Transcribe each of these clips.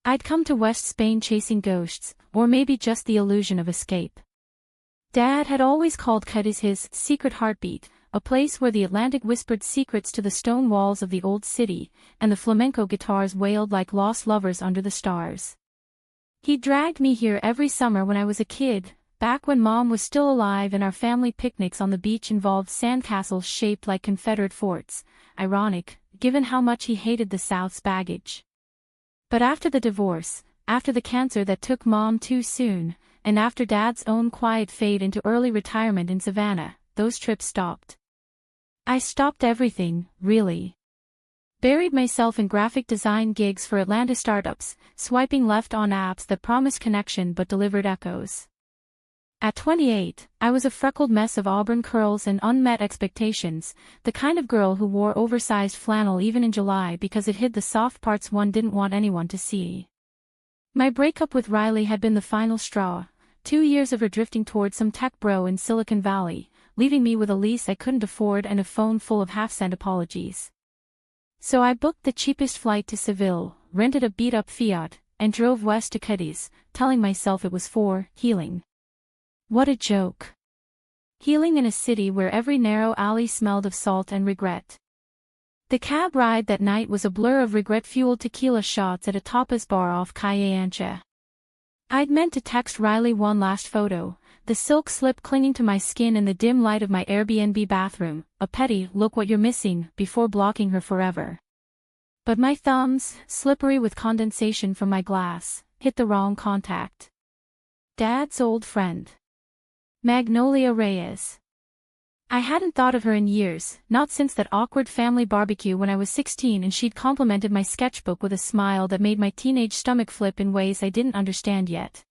I'd come to West Spain chasing ghosts, or maybe just the illusion of escape. Dad had always called Cadiz his secret heartbeat, a place where the Atlantic whispered secrets to the stone walls of the old city, and the flamenco guitars wailed like lost lovers under the stars. He dragged me here every summer when I was a kid, back when Mom was still alive and our family picnics on the beach involved sandcastles shaped like Confederate forts, ironic, given how much he hated the South's baggage. But after the divorce, after the cancer that took Mom too soon, and after Dad's own quiet fade into early retirement in Savannah, those trips stopped. I stopped everything, really. Buried myself in graphic design gigs for Atlanta startups, swiping left on apps that promised connection but delivered echoes. At 28, I was a freckled mess of auburn curls and unmet expectations, the kind of girl who wore oversized flannel even in July because it hid the soft parts one didn't want anyone to see. My breakup with Riley had been the final straw, 2 years of her drifting towards some tech bro in Silicon Valley, leaving me with a lease I couldn't afford and a phone full of half-cent apologies. So I booked the cheapest flight to Seville, rented a beat-up Fiat, and drove west to Cadiz, telling myself it was for healing. What a joke. Healing in a city where every narrow alley smelled of salt and regret. The cab ride that night was a blur of regret-fueled tequila shots at a tapas bar off Calle Ancha. I'd meant to text Riley one last photo, the silk slip clinging to my skin in the dim light of my Airbnb bathroom, a petty "look what you're missing" before blocking her forever. But my thumbs, slippery with condensation from my glass, hit the wrong contact. Dad's old friend. Magnolia Reyes. I hadn't thought of her in years, not since that awkward family barbecue when I was 16 and she'd complimented my sketchbook with a smile that made my teenage stomach flip in ways I didn't understand yet.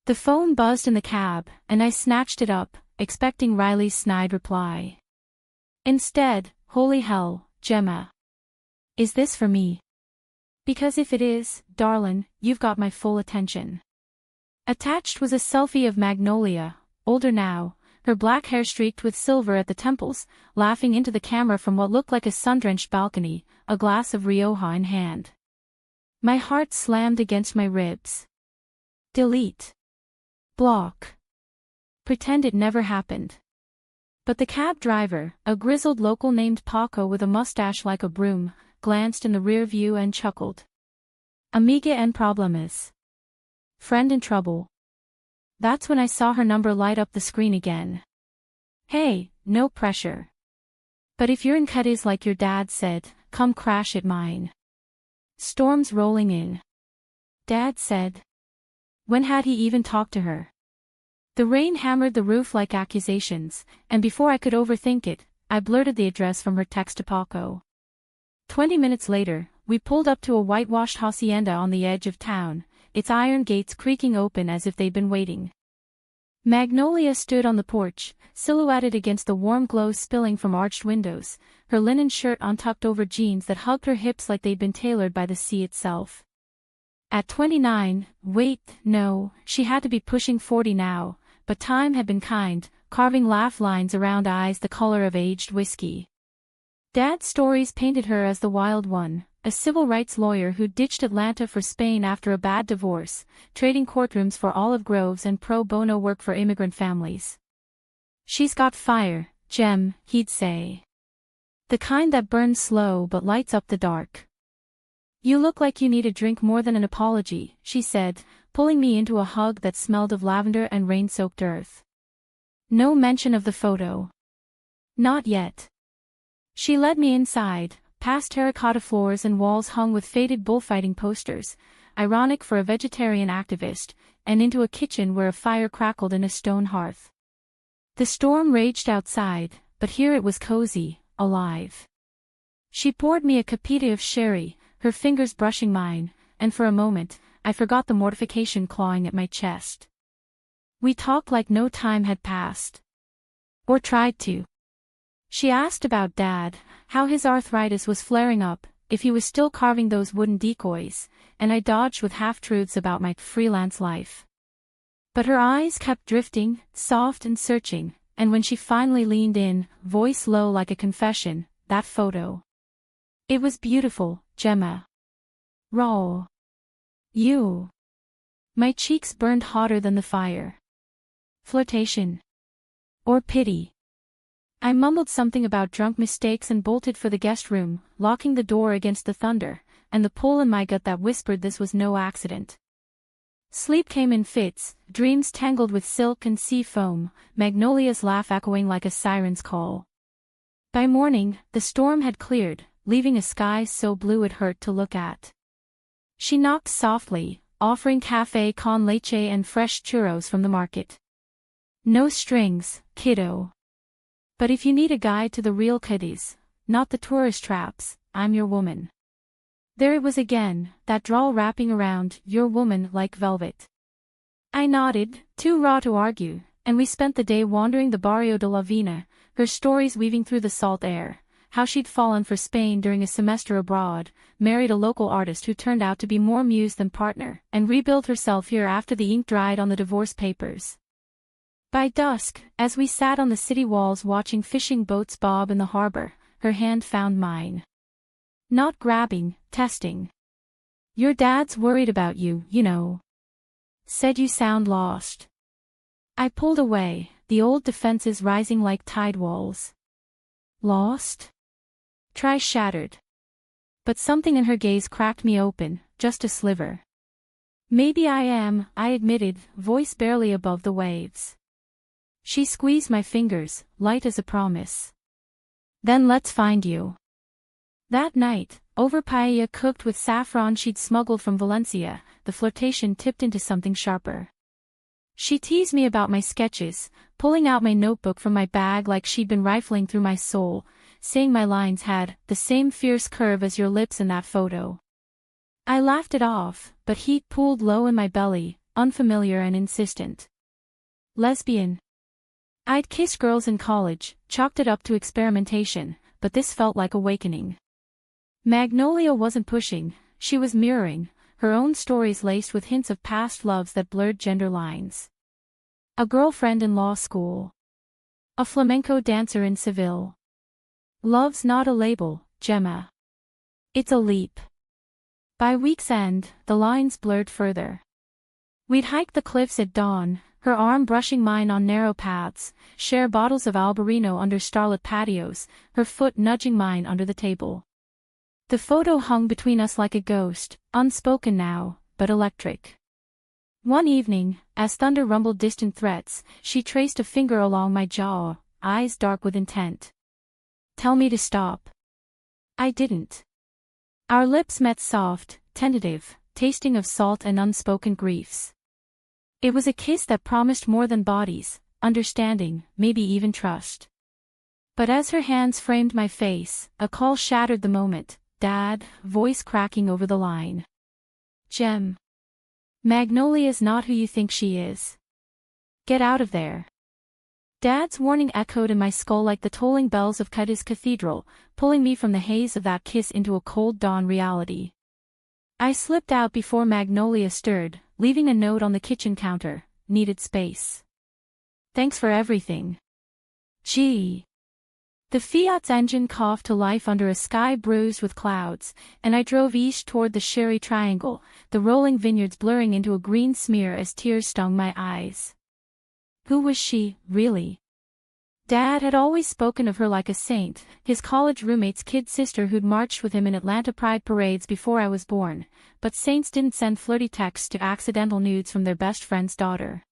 The phone buzzed in the cab, and I snatched it up, expecting Riley's snide reply. Instead, holy hell, Gemma. Is this for me? Because if it is, darlin', you've got my full attention. Attached was a selfie of Magnolia, older now, her black hair streaked with silver at the temples, laughing into the camera from what looked like a sun-drenched balcony, a glass of Rioja in hand. My heart slammed against my ribs. Delete. Block. Pretend it never happened. But the cab driver, a grizzled local named Paco with a mustache like a broom, glanced in the rear view and chuckled. Amiga en problemas. Friend in trouble. That's when I saw her number light up the screen again. Hey, no pressure. But if you're in Cadiz like your dad said, come crash at mine. Storms rolling in. Dad said. When had he even talked to her? The rain hammered the roof like accusations, and before I could overthink it, I blurted the address from her text to Paco. 20 minutes later, we pulled up to a whitewashed hacienda on the edge of town, its iron gates creaking open as if they'd been waiting. Magnolia stood on the porch, silhouetted against the warm glow spilling from arched windows, her linen shirt untucked over jeans that hugged her hips like they'd been tailored by the sea itself. At 29, no, she had to be pushing 40 now, but time had been kind, carving laugh lines around eyes the color of aged whiskey. Dad's stories painted her as the wild one, a civil rights lawyer who ditched Atlanta for Spain after a bad divorce, trading courtrooms for olive groves and pro bono work for immigrant families. She's got fire, Gem, he'd say. The kind that burns slow but lights up the dark. You look like you need a drink more than an apology, she said, pulling me into a hug that smelled of lavender and rain-soaked earth. No mention of the photo. Not yet. She led me inside, past terracotta floors and walls hung with faded bullfighting posters, ironic for a vegetarian activist, and into a kitchen where a fire crackled in a stone hearth. The storm raged outside, but here it was cozy, alive. She poured me a copita of sherry, her fingers brushing mine, and for a moment, I forgot the mortification clawing at my chest. We talked like no time had passed. Or tried to. She asked about Dad, how his arthritis was flaring up, if he was still carving those wooden decoys, and I dodged with half-truths about my freelance life. But her eyes kept drifting, soft and searching, and when she finally leaned in, voice low like a confession, that photo. It was beautiful, Gemma. Raw. You. My cheeks burned hotter than the fire. Flirtation. Or pity. I mumbled something about drunk mistakes and bolted for the guest room, locking the door against the thunder, and the pull in my gut that whispered this was no accident. Sleep came in fits, dreams tangled with silk and sea foam, Magnolia's laugh echoing like a siren's call. By morning, the storm had cleared, leaving a sky so blue it hurt to look at. She knocked softly, offering café con leche and fresh churros from the market. No strings, kiddo. But if you need a guide to the real kiddies, not the tourist traps, I'm your woman. There it was again, that drawl wrapping around your woman like velvet. I nodded, too raw to argue, and we spent the day wandering the Barrio de la Vina, her stories weaving through the salt air, how she'd fallen for Spain during a semester abroad, married a local artist who turned out to be more muse than partner, and rebuilt herself here after the ink dried on the divorce papers. By dusk, as we sat on the city walls watching fishing boats bob in the harbor, her hand found mine. Not grabbing, testing. Your dad's worried about you, you know. Said you sound lost. I pulled away, the old defenses rising like tide walls. Lost? Try shattered. But something in her gaze cracked me open, just a sliver. Maybe I am, I admitted, voice barely above the waves. She squeezed my fingers, light as a promise. Then let's find you. That night, over paella cooked with saffron she'd smuggled from Valencia, the flirtation tipped into something sharper. She teased me about my sketches, pulling out my notebook from my bag like she'd been rifling through my soul, saying my lines had the same fierce curve as your lips in that photo. I laughed it off, but heat pooled low in my belly, unfamiliar and insistent. Lesbian. I'd kissed girls in college, chalked it up to experimentation, but this felt like awakening. Magnolia wasn't pushing, she was mirroring, her own stories laced with hints of past loves that blurred gender lines. A girlfriend in law school. A flamenco dancer in Seville. Love's not a label, Gemma. It's a leap. By week's end, the lines blurred further. We'd hike the cliffs at dawn, her arm brushing mine on narrow paths, share bottles of Albarino under starlit patios, her foot nudging mine under the table. The photo hung between us like a ghost, unspoken now, but electric. One evening, as thunder rumbled distant threats, she traced a finger along my jaw, eyes dark with intent. Tell me to stop. I didn't. Our lips met soft, tentative, tasting of salt and unspoken griefs. It was a kiss that promised more than bodies, understanding, maybe even trust. But as her hands framed my face, a call shattered the moment, Dad, voice cracking over the line. Gem. Magnolia's not who you think she is. Get out of there. Dad's warning echoed in my skull like the tolling bells of Cadiz Cathedral, pulling me from the haze of that kiss into a cold dawn reality. I slipped out before Magnolia stirred, leaving a note on the kitchen counter, needed space. Thanks for everything. Gee. The Fiat's engine coughed to life under a sky bruised with clouds, and I drove east toward the Sherry Triangle, the rolling vineyards blurring into a green smear as tears stung my eyes. Who was she, really? Dad had always spoken of her like a saint, his college roommate's kid sister who'd marched with him in Atlanta Pride parades before I was born, but saints didn't send flirty texts to accidental nudes from their best friend's daughter.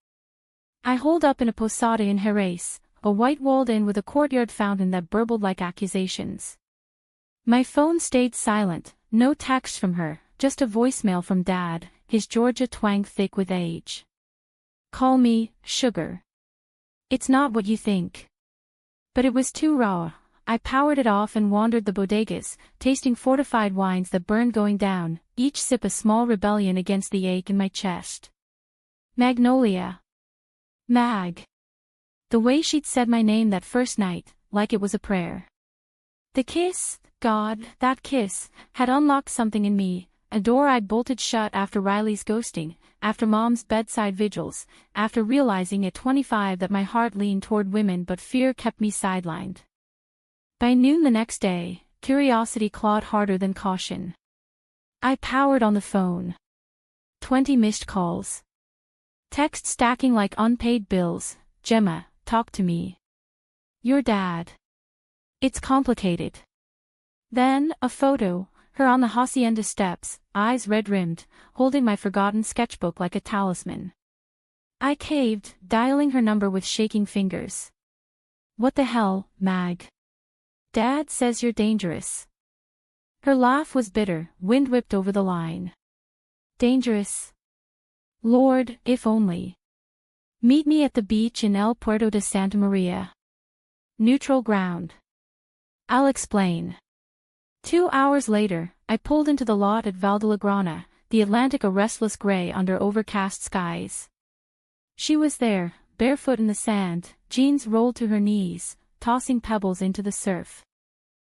I holed up in a posada in Jerez, a white-walled inn with a courtyard fountain that burbled like accusations. My phone stayed silent, no text from her, just a voicemail from Dad, his Georgia twang thick with age. Call me, sugar. It's not what you think. But it was too raw. I powered it off and wandered the bodegas, tasting fortified wines that burned going down, each sip a small rebellion against the ache in my chest. Magnolia. Mag. The way she'd said my name that first night, like it was a prayer. The kiss, God, that kiss, had unlocked something in me, a door I'd bolted shut after Riley's ghosting, after Mom's bedside vigils, after realizing at 25 that my heart leaned toward women but fear kept me sidelined. By noon the next day, curiosity clawed harder than caution. I powered on the phone. 20 missed calls. Text stacking like unpaid bills. Gemma, talk to me. Your dad. It's complicated. Then, a photo, her on the hacienda steps, eyes red-rimmed, holding my forgotten sketchbook like a talisman. I caved, dialing her number with shaking fingers. What the hell, Mag? Dad says you're dangerous. Her laugh was bitter, wind whipped over the line. Dangerous? Lord, if only. Meet me at the beach in El Puerto de Santa Maria. Neutral ground. I'll explain. 2 hours later, I pulled into the lot at Valdellagrana, the Atlantic a restless gray under overcast skies. She was there, barefoot in the sand, jeans rolled to her knees, tossing pebbles into the surf.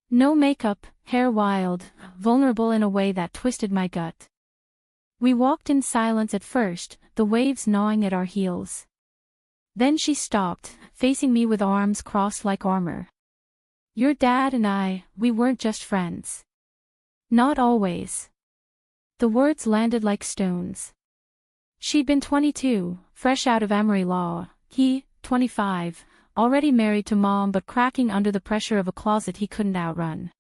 No makeup, hair wild, vulnerable in a way that twisted my gut. We walked in silence at first, the waves gnawing at our heels. Then she stopped, facing me with arms crossed like armor. Your dad and I, we weren't just friends. Not always. The words landed like stones. She'd been 22, fresh out of Emory Law, he, 25, already married to Mom but cracking under the pressure of a closet he couldn't outrun.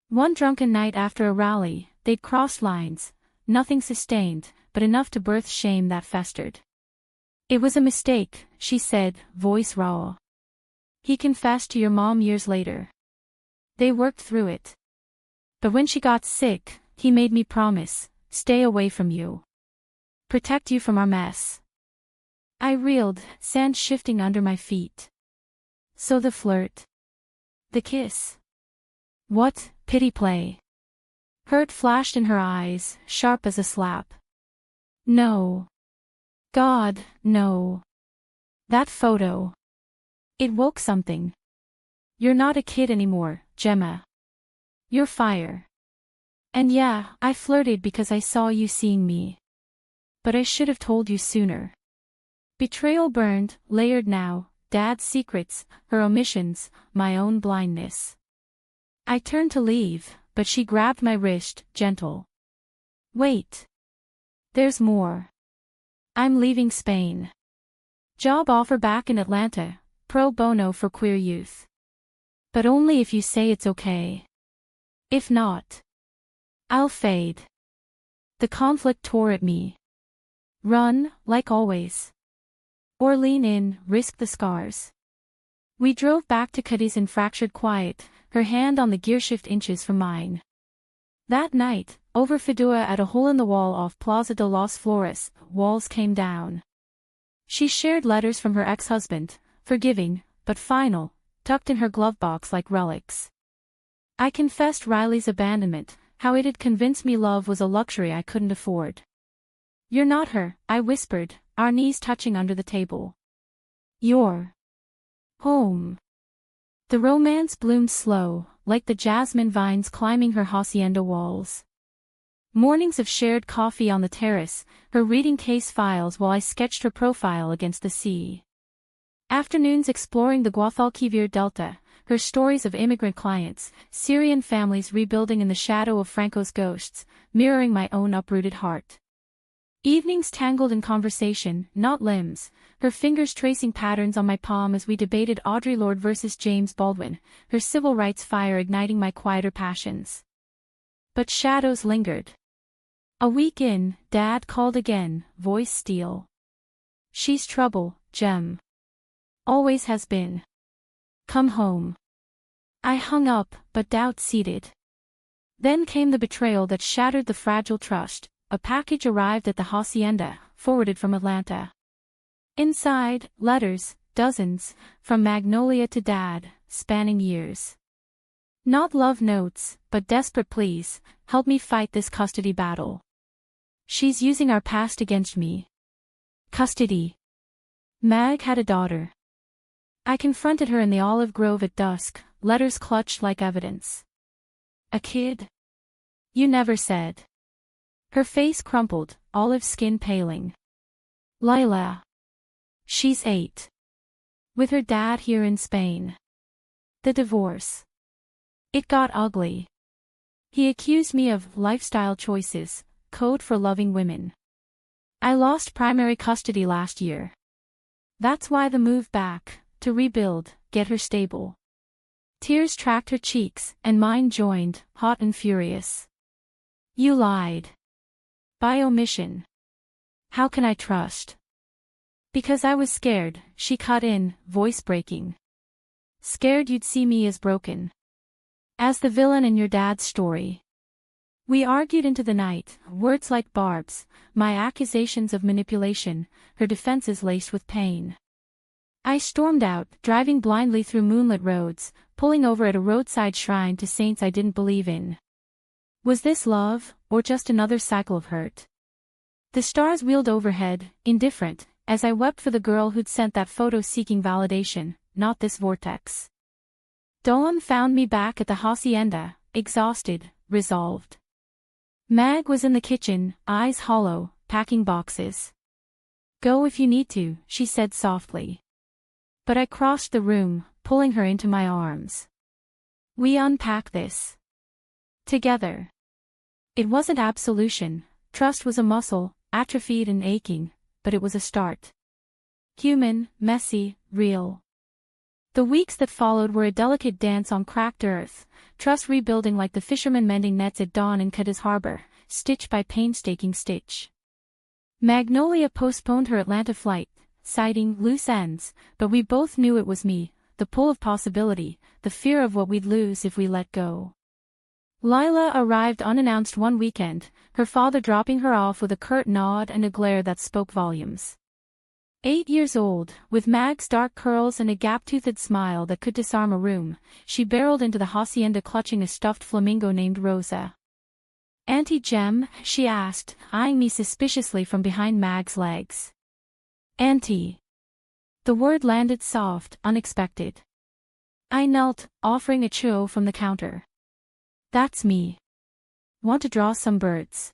One drunken night after a rally, they'd crossed lines, nothing sustained, but enough to birth shame that festered. It was a mistake, she said, voice raw. He confessed to your mom years later. They worked through it. But when she got sick, he made me promise, stay away from you. Protect you from our mess. I reeled, sand shifting under my feet. So the flirt. The kiss. What, pity play? Hurt flashed in her eyes, sharp as a slap. No. God, no. That photo. It woke something. You're not a kid anymore, Gemma. You're fire. And yeah, I flirted because I saw you seeing me. But I should have told you sooner. Betrayal burned, layered now, Dad's secrets, her omissions, my own blindness. I turned to leave, but she grabbed my wrist, gentle. Wait. There's more. I'm leaving Spain. Job offer back in Atlanta, pro bono for queer youth. But only if you say it's okay. If not, I'll fade. The conflict tore at me. Run, like always. Or lean in, risk the scars. We drove back to Cadiz in fractured quiet, her hand on the gearshift inches from mine. That night, over Fidua at a hole-in-the-wall off Plaza de los Flores, walls came down. She shared letters from her ex-husband, forgiving, but final, tucked in her glove box like relics. I confessed Riley's abandonment, how it had convinced me love was a luxury I couldn't afford. You're not her, I whispered, our knees touching under the table. You're home. The romance bloomed slow, like the jasmine vines climbing her hacienda walls. Mornings of shared coffee on the terrace, her reading case files while I sketched her profile against the sea. Afternoons exploring the Guadalquivir Delta, her stories of immigrant clients, Syrian families rebuilding in the shadow of Franco's ghosts, mirroring my own uprooted heart. Evenings tangled in conversation, not limbs, her fingers tracing patterns on my palm as we debated Audre Lorde versus James Baldwin, her civil rights fire igniting my quieter passions. But shadows lingered. A week in, Dad called again, voice steel. She's trouble, Gem. Always has been. Come home. I hung up, but doubt seeded. Then came the betrayal that shattered the fragile trust. A package arrived at the hacienda, forwarded from Atlanta. Inside, letters, dozens, from Magnolia to Dad, spanning years. Not love notes, but desperate pleas, help me fight this custody battle. She's using our past against me. Custody. Mag had a daughter. I confronted her in the olive grove at dusk, letters clutched like evidence. A kid? You never said. Her face crumpled, olive skin paling. Lila. She's 8. With her dad here in Spain. The divorce. It got ugly. He accused me of lifestyle choices, code for loving women. I lost primary custody last year. That's why the move back, to rebuild, get her stable. Tears tracked her cheeks, and mine joined, hot and furious. You lied. By omission. How can I trust? Because I was scared, she cut in, voice breaking. Scared you'd see me as broken. As the villain in your dad's story. We argued into the night, words like barbs, my accusations of manipulation, her defenses laced with pain. I stormed out, driving blindly through moonlit roads, pulling over at a roadside shrine to saints I didn't believe in. Was this love, or just another cycle of hurt? The stars wheeled overhead, indifferent, as I wept for the girl who'd sent that photo seeking validation, not this vortex. Dawn found me back at the hacienda, exhausted, resolved. Mag was in the kitchen, eyes hollow, packing boxes. Go if you need to, she said softly. But I crossed the room, pulling her into my arms. We unpack this. Together. It wasn't absolution, trust was a muscle, atrophied and aching, but it was a start. Human, messy, real. The weeks that followed were a delicate dance on cracked earth, trust rebuilding like the fishermen mending nets at dawn in Cadiz Harbor, stitch by painstaking stitch. Magnolia postponed her Atlanta flight, citing loose ends, but we both knew it was me, the pull of possibility, the fear of what we'd lose if we let go. Lila arrived unannounced one weekend, her father dropping her off with a curt nod and a glare that spoke volumes. 8 years old, with Mag's dark curls and a gap-toothed smile that could disarm a room, she barreled into the hacienda clutching a stuffed flamingo named Rosa. Auntie Jem, she asked, eyeing me suspiciously from behind Mag's legs. Auntie. The word landed soft, unexpected. I knelt, offering a churro from the counter. That's me. Want to draw some birds?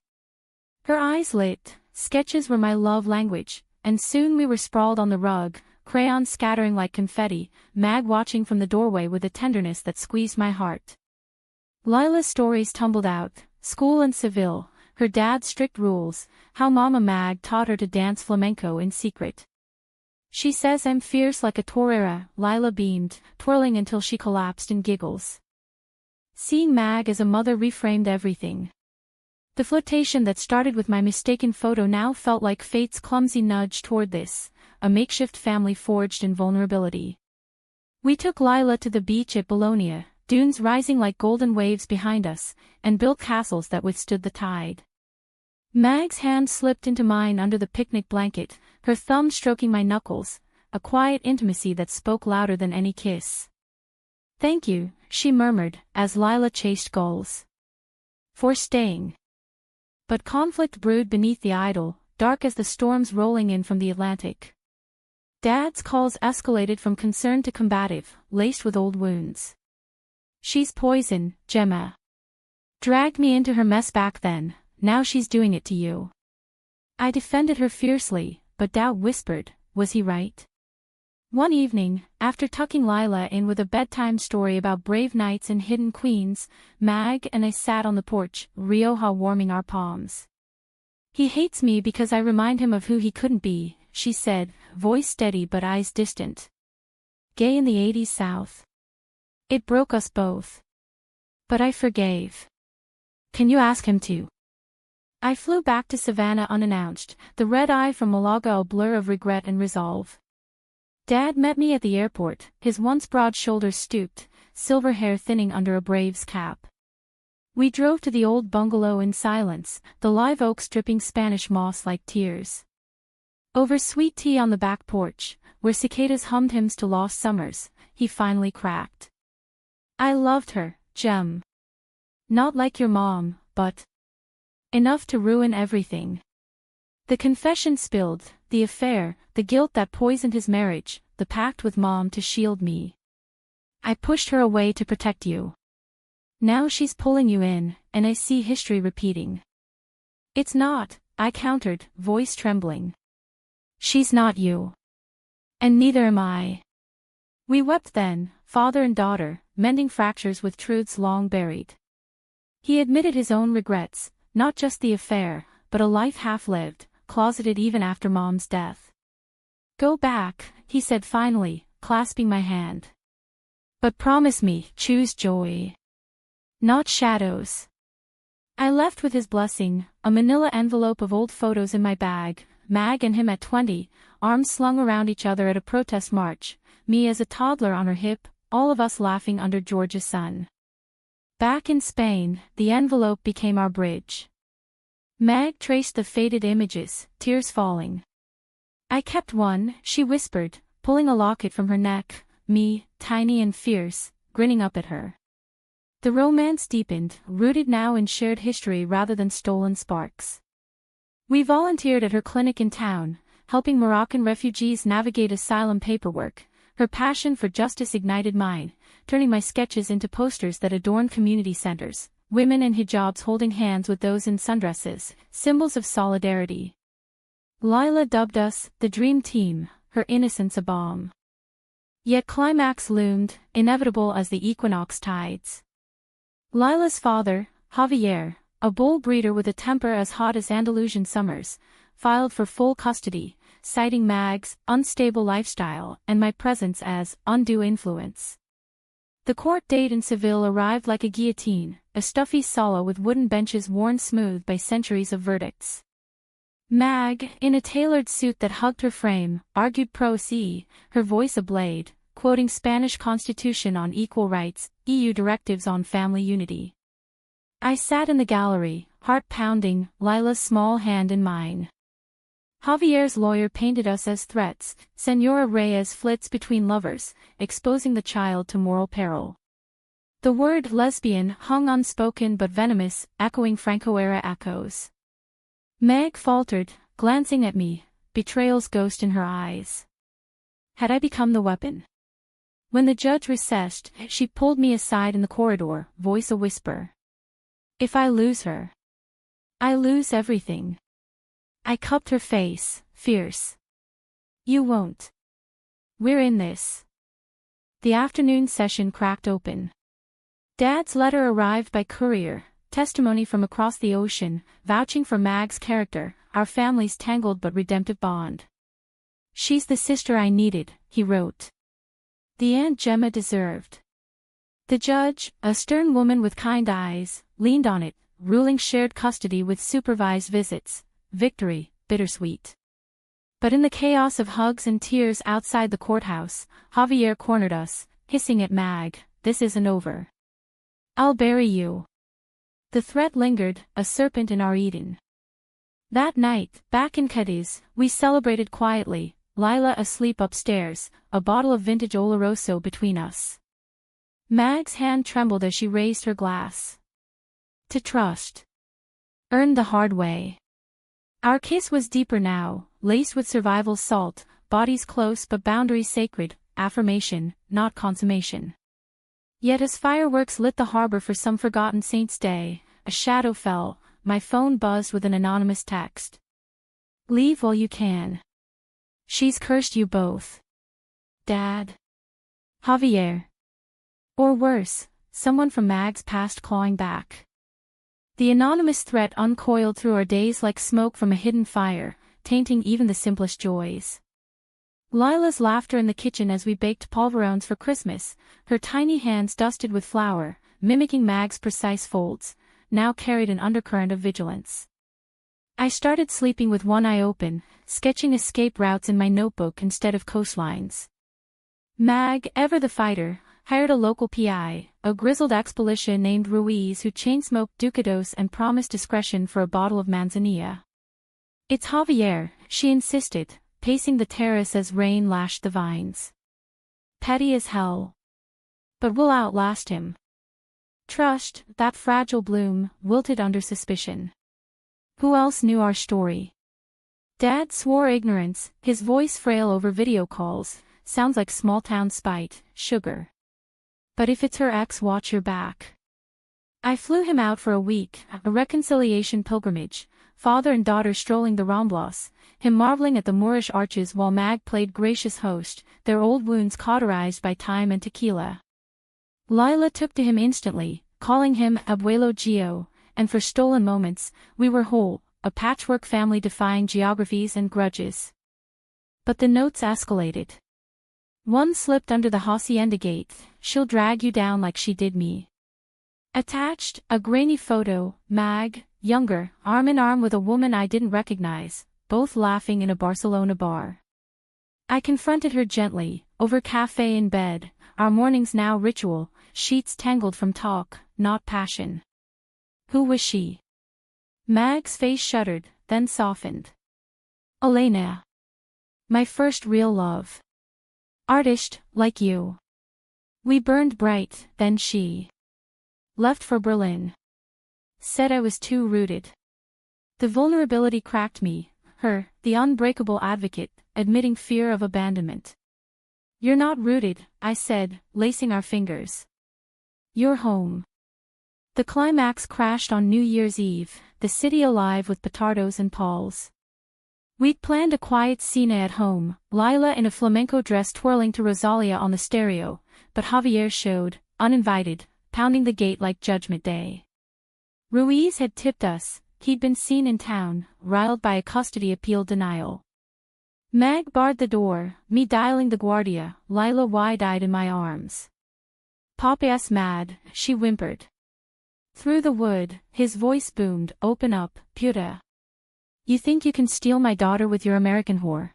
Her eyes lit, sketches were my love language, and soon we were sprawled on the rug, crayons scattering like confetti, Mag watching from the doorway with a tenderness that squeezed my heart. Lila's stories tumbled out, school in Seville, her dad's strict rules, how Mama Mag taught her to dance flamenco in secret. She says I'm fierce like a torera, Lila beamed, twirling until she collapsed in giggles. Seeing Mag as a mother reframed everything. The flirtation that started with my mistaken photo now felt like fate's clumsy nudge toward this, a makeshift family forged in vulnerability. We took Lila to the beach at Bologna, dunes rising like golden waves behind us, and built castles that withstood the tide. Mag's hand slipped into mine under the picnic blanket, her thumb stroking my knuckles, a quiet intimacy that spoke louder than any kiss. Thank you, she murmured, as Lila chased gulls. For staying. But conflict brewed beneath the idyll, dark as the storms rolling in from the Atlantic. Dad's calls escalated from concern to combative, laced with old wounds. She's poison, Gemma. Dragged me into her mess back then, now she's doing it to you. I defended her fiercely, but doubt whispered, was he right? One evening, after tucking Lila in with a bedtime story about brave knights and hidden queens, Mag and I sat on the porch, Rioja warming our palms. He hates me because I remind him of who he couldn't be, she said, voice steady but eyes distant. Gay in the 80s South. It broke us both. But I forgave. Can you ask him to? I flew back to Savannah unannounced, the red eye from Malaga a blur of regret and resolve. Dad met me at the airport, his once broad shoulders stooped, silver hair thinning under a Braves cap. We drove to the old bungalow in silence, the live oaks dripping Spanish moss like tears. Over sweet tea on the back porch, where cicadas hummed hymns to lost summers, he finally cracked. I loved her, Gem. Not like your mom, but enough to ruin everything. The confession spilled, the affair, the guilt that poisoned his marriage, the pact with Mom to shield me. I pushed her away to protect you. Now she's pulling you in, and I see history repeating. It's not, I countered, voice trembling. She's not you. And neither am I. We wept then, father and daughter, mending fractures with truths long buried. He admitted his own regrets, not just the affair, but a life half-lived, closeted even after Mom's death. Go back, he said finally, clasping my hand. But promise me, choose joy. Not shadows. I left with his blessing, a manila envelope of old photos in my bag, Mag and him at 20, arms slung around each other at a protest march, me as a toddler on her hip, all of us laughing under George's sun. Back in Spain, the envelope became our bridge. Mag traced the faded images, tears falling. I kept one, she whispered, pulling a locket from her neck, me, tiny and fierce, grinning up at her. The romance deepened, rooted now in shared history rather than stolen sparks. We volunteered at her clinic in town, helping Moroccan refugees navigate asylum paperwork. Her passion for justice ignited mine, turning my sketches into posters that adorned community centers, women in hijabs holding hands with those in sundresses, symbols of solidarity. Lila dubbed us the Dream Team, her innocence a balm. Yet climax loomed, inevitable as the equinox tides. Lila's father, Javier, a bull breeder with a temper as hot as Andalusian summers, filed for full custody, citing Mag's unstable lifestyle and my presence as undue influence. The court date in Seville arrived like a guillotine, a stuffy sala with wooden benches worn smooth by centuries of verdicts. Mag, in a tailored suit that hugged her frame, argued pro se, her voice a blade, quoting Spanish Constitution on equal rights, EU directives on family unity. I sat in the gallery, heart pounding, Lila's small hand in mine. Javier's lawyer painted us as threats, Senora Reyes flits between lovers, exposing the child to moral peril. The word lesbian hung unspoken but venomous, echoing Franco-era echoes. Meg faltered, glancing at me, betrayal's ghost in her eyes. Had I become the weapon? When the judge recessed, she pulled me aside in the corridor, voice a whisper. If I lose her, I lose everything. I cupped her face, fierce. You won't. We're in this. The afternoon session cracked open. Dad's letter arrived by courier, testimony from across the ocean, vouching for Mag's character, our family's tangled but redemptive bond. She's the sister I needed, he wrote. The Aunt Gemma deserved. The judge, a stern woman with kind eyes, leaned on it, ruling shared custody with supervised visits. Victory, bittersweet. But in the chaos of hugs and tears outside the courthouse, Javier cornered us, hissing at Mag, this isn't over. I'll bury you. The threat lingered, a serpent in our Eden. That night, back in Cadiz, we celebrated quietly, Lila asleep upstairs, a bottle of vintage Oloroso between us. Mag's hand trembled as she raised her glass. To trust. Earned the hard way. Our kiss was deeper now, laced with survival's salt, bodies close but boundaries sacred, affirmation, not consummation. Yet as fireworks lit the harbor for some forgotten saint's day, a shadow fell, my phone buzzed with an anonymous text. Leave while you can. She's cursed you both. Dad. Javier. Or worse, someone from Mag's past clawing back. The anonymous threat uncoiled through our days like smoke from a hidden fire, tainting even the simplest joys. Lila's laughter in the kitchen as we baked polverons for Christmas, her tiny hands dusted with flour, mimicking Mag's precise folds, now carried an undercurrent of vigilance. I started sleeping with one eye open, sketching escape routes in my notebook instead of coastlines. Mag, ever the fighter, hired a local PI, a grizzled ex-militia named Ruiz who chain-smoked Ducados and promised discretion for a bottle of manzanilla. It's Javier, she insisted, pacing the terrace as rain lashed the vines. Petty as hell. But we'll outlast him. Trust, that fragile bloom, wilted under suspicion. Who else knew our story? Dad swore ignorance, his voice frail over video calls, sounds like small-town spite, sugar. But if it's her ex, watch your back. I flew him out for a week, a reconciliation pilgrimage, father and daughter strolling the Ramblas, him marveling at the Moorish arches while Mag played gracious host, their old wounds cauterized by time and tequila. Lila took to him instantly, calling him Abuelo Gio, and for stolen moments, we were whole, a patchwork family defying geographies and grudges. But the notes escalated. One slipped under the hacienda gate, she'll drag you down like she did me. Attached, a grainy photo, Mag, younger, arm in arm with a woman I didn't recognize, both laughing in a Barcelona bar. I confronted her gently, over cafe in bed, our mornings now ritual, sheets tangled from talk, not passion. Who was she? Mag's face shuddered, then softened. Elena. My first real love. Artist, like you. We burned bright, then she left for Berlin. Said I was too rooted. The vulnerability cracked me, her, the unbreakable advocate, admitting fear of abandonment. You're not rooted, I said, lacing our fingers. You're home. The climax crashed on New Year's Eve, the city alive with petardos and palls. We'd planned a quiet cena at home, Lila in a flamenco dress twirling to Rosalia on the stereo, but Javier showed, uninvited, pounding the gate like Judgment Day. Ruiz had tipped us, he'd been seen in town, riled by a custody appeal denial. Mag barred the door, me dialing the guardia, Lila wide-eyed in my arms. Papa's mad, she whimpered. Through the wood, his voice boomed, open up, puta. You think you can steal my daughter with your American whore?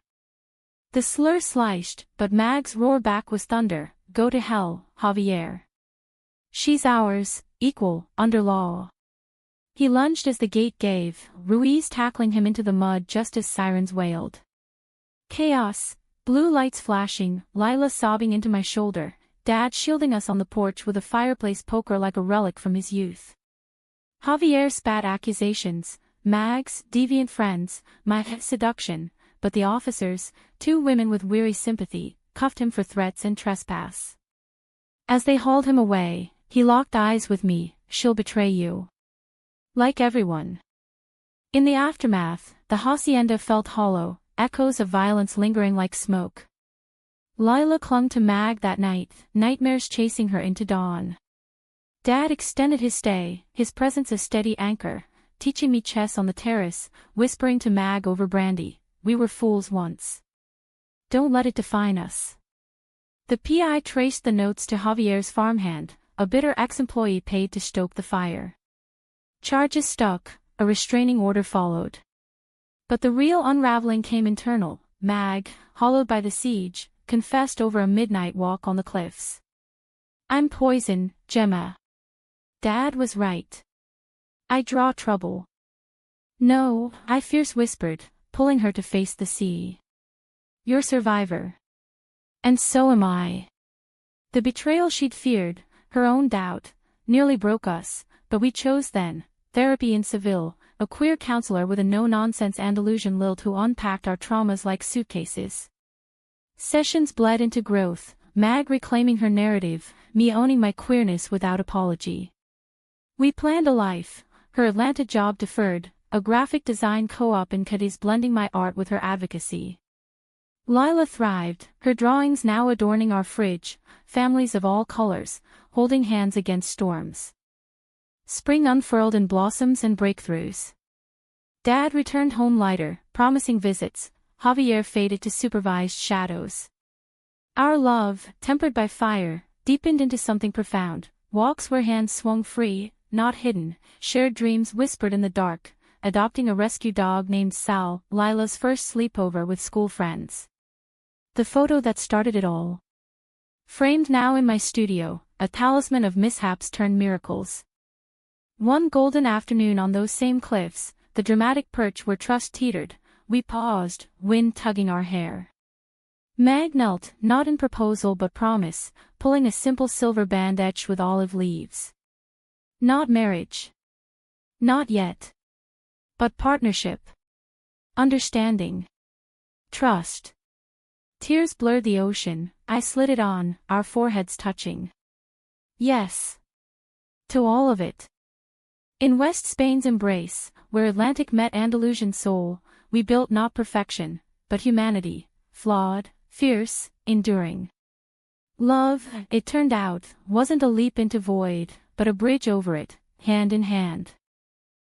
The slur sliced, but Mag's roar back was thunder, go to hell, Javier. She's ours, equal, under law. He lunged as the gate gave, Ruiz tackling him into the mud just as sirens wailed. Chaos, blue lights flashing, Lila sobbing into my shoulder, Dad shielding us on the porch with a fireplace poker like a relic from his youth. Javier spat accusations, Mag's deviant friends, my seduction, but the officers, two women with weary sympathy, cuffed him for threats and trespass. As they hauled him away, he locked eyes with me, she'll betray you. Like everyone. In the aftermath, the hacienda felt hollow, echoes of violence lingering like smoke. Lila clung to Mag that night, nightmares chasing her into dawn. Dad extended his stay, his presence a steady anchor, teaching me chess on the terrace, whispering to Mag over brandy, we were fools once. Don't let it define us. The PI traced the notes to Javier's farmhand, a bitter ex-employee paid to stoke the fire. Charges stuck, a restraining order followed. But the real unraveling came internal. Mag, hollowed by the siege, confessed over a midnight walk on the cliffs. I'm poison, Gemma. Dad was right. I draw trouble. No, I fierce whispered, pulling her to face the sea. You're survivor. And so am I. The betrayal she'd feared, her own doubt, nearly broke us, but we chose then, therapy in Seville, a queer counselor with a no-nonsense Andalusian lilt who unpacked our traumas like suitcases. Sessions bled into growth, Mag reclaiming her narrative, me owning my queerness without apology. We planned a life, her Atlanta job deferred, a graphic design co-op in Cadiz blending my art with her advocacy. Lila thrived, her drawings now adorning our fridge, families of all colors, holding hands against storms. Spring unfurled in blossoms and breakthroughs. Dad returned home lighter, promising visits, Javier faded to supervised shadows. Our love, tempered by fire, deepened into something profound, walks where hands swung free, not hidden, shared dreams whispered in the dark, adopting a rescue dog named Sal, Lila's first sleepover with school friends. The photo that started it all. Framed now in my studio, a talisman of mishaps turned miracles. One golden afternoon on those same cliffs, the dramatic perch where trust teetered, we paused, wind tugging our hair. Mag knelt, not in proposal but promise, pulling a simple silver band etched with olive leaves. Not marriage. Not yet. But partnership. Understanding. Trust. Tears blurred the ocean, I slid it on, our foreheads touching. Yes. To all of it. In West Spain's embrace, where Atlantic met Andalusian soul, we built not perfection, but humanity, flawed, fierce, enduring. Love, it turned out, wasn't a leap into void, but a bridge over it, hand in hand.